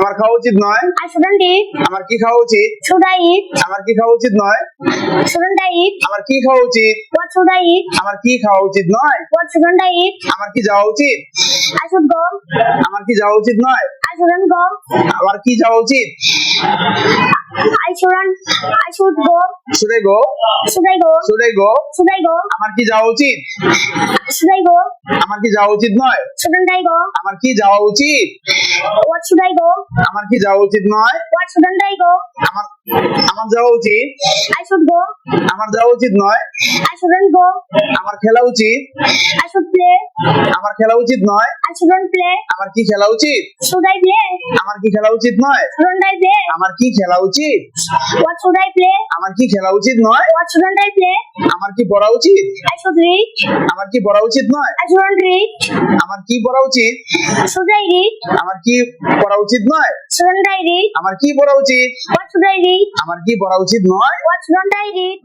আমার খাওয়া উচিত নয়। I shouldn't eat. আমার কি খাওয়া উচিত? Should I eat? আমার কি খাওয়া উচিত নয়? Shouldn't I eat? আমার কি খাওয়া উচিত? What should I eat? আমার কি খাওয়া উচিত নয়? What shouldn't I eat? আমার কি যাওয়া উচিত? I should go. আমার কি যাওয়া উচিত নয়? I shouldn't go. আমার কি যাওয়া উচিত? I should go. Should I go? Should I go? Should I go? Should I go? আমার কি যাওয়া উচিত? Should I go? আমার কি যাওয়া উচিত নয়? Shouldn't I go? আমার কি যাওয়া উচিত? What should I go? আমার কি যাওয়া উচিত নয়? What shouldn't I go? আমার আমার যাওয়া উচিত। I should go. আমার যাওয়া উচিত নয়। I shouldn't go. আমার খেলা উচিত। I should play. আমার খেলা উচিত নয়। I shouldn't play. আমার কি খেলা উচিত? Should I play? আমার কি খেলা উচিত নয়? Shouldn't I play? আমার কি খেলা উচিত? What should I play? আমার কি খেলা উচিত নয়? What shouldn't I play? আমার কি পড়া উচিত? I should read. আমার কি পড়া উচিত নয়? I shouldn't read. আমার কি পড়া উচিত? Should I read? আমার কি পড়া উচিত নয়? Shouldn't I read? আমার কি পড়া উচিত? What should I read? আমার কি পড়া উচিত নয়? What shouldn't I read?